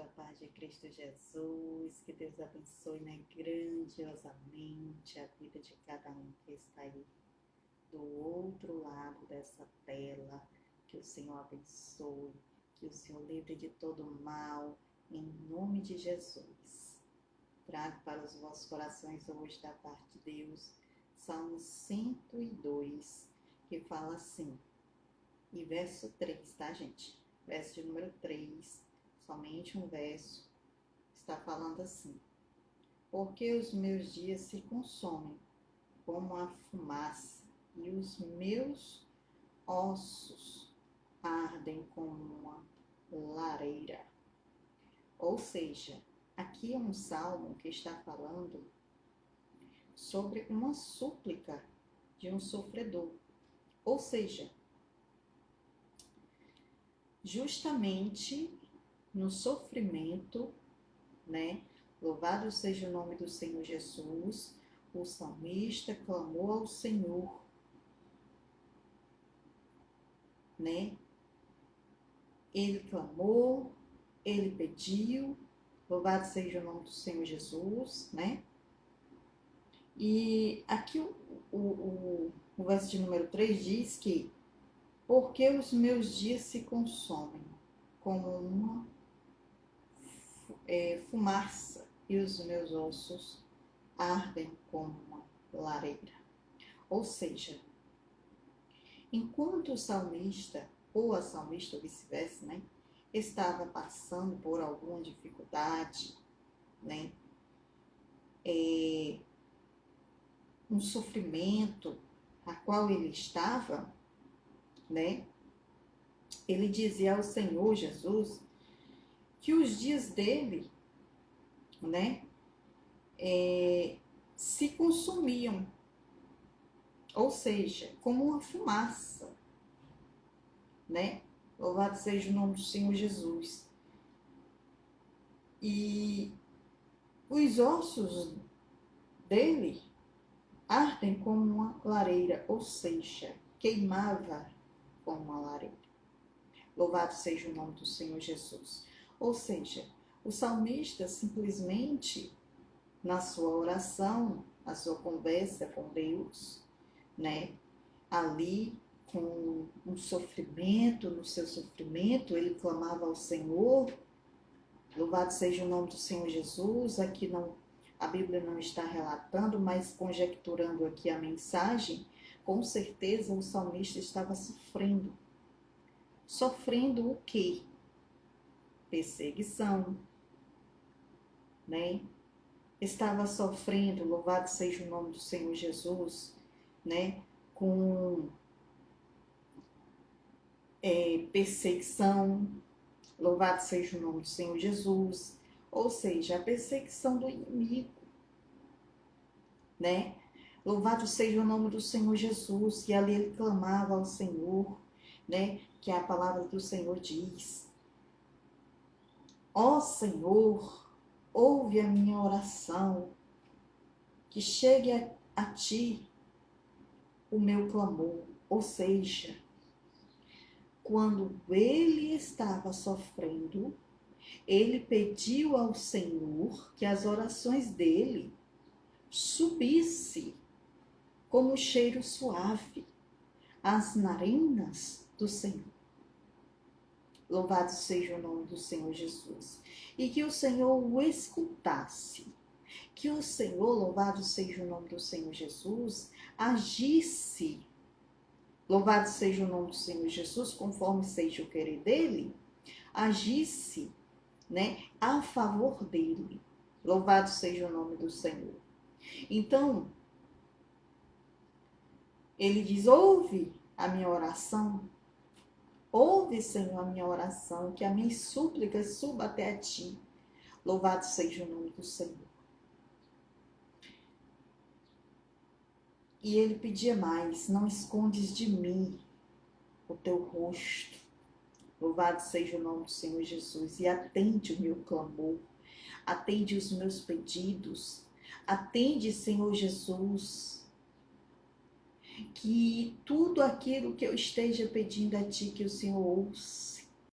A paz de Cristo Jesus, que Deus abençoe, né, grandiosamente a vida de cada um que está aí do outro lado dessa tela, que o Senhor abençoe, que o Senhor livre de todo mal, em nome de Jesus. Trago para os vossos corações hoje da parte de Deus, Salmo 102, que fala assim, e verso 3, tá, gente? Verso de número 3, somente um verso, está falando assim: porque os meus dias se consomem como a fumaça, e os meus ossos ardem como uma lareira. Ou seja, aqui é um salmo que está falando sobre uma súplica de um sofredor. Ou seja, justamente no sofrimento, né? Louvado seja o nome do Senhor Jesus, o salmista clamou ao Senhor, né? Ele clamou, ele pediu, louvado seja o nome do Senhor Jesus, né? E aqui o verso de número 3 diz que porque os meus dias se consomem como uma fumaça e os meus ossos ardem como uma lareira. Ou seja, enquanto o salmista, ou a salmista, ou vice-versa, né, estava passando por alguma dificuldade, né, um sofrimento a qual ele estava, né, ele dizia ao Senhor Jesus que os dias dele, né, se consumiam, ou seja, como uma fumaça, né? Louvado seja o nome do Senhor Jesus. E os ossos dele ardem como uma lareira, ou seja, queimava como uma lareira. Louvado seja o nome do Senhor Jesus. Ou seja, o salmista simplesmente, na sua oração, na sua conversa com Deus, né, ali com um sofrimento, no seu sofrimento, ele clamava ao Senhor. Louvado seja o nome do Senhor Jesus. Aqui não, a Bíblia não está relatando, mas conjecturando aqui a mensagem, com certeza o salmista estava sofrendo. Sofrendo o quê? Perseguição, né? Estava sofrendo, louvado seja o nome do Senhor Jesus, né? Com perseguição, louvado seja o nome do Senhor Jesus, ou seja, a perseguição do inimigo, né? Louvado seja o nome do Senhor Jesus, que ali ele clamava ao Senhor, né? Que a palavra do Senhor diz: ó Senhor, ouve a minha oração, que chegue a ti o meu clamor. Ou seja, quando ele estava sofrendo, ele pediu ao Senhor que as orações dele subisse como cheiro suave às narinas do Senhor. Louvado seja o nome do Senhor Jesus. E que o Senhor o escutasse. Que o Senhor, louvado seja o nome do Senhor Jesus, agisse. Louvado seja o nome do Senhor Jesus, conforme seja o querer dele, agisse, né, a favor dele. Louvado seja o nome do Senhor. Então, ele diz: ouve a minha oração, ouve, Senhor, a minha oração, que a minha súplica suba até a ti. Louvado seja o nome do Senhor. E ele pedia mais: não escondes de mim o teu rosto. Louvado seja o nome do Senhor Jesus. E atende o meu clamor, atende os meus pedidos, atende, Senhor Jesus, que tudo aquilo que eu esteja pedindo a ti, que o Senhor ouça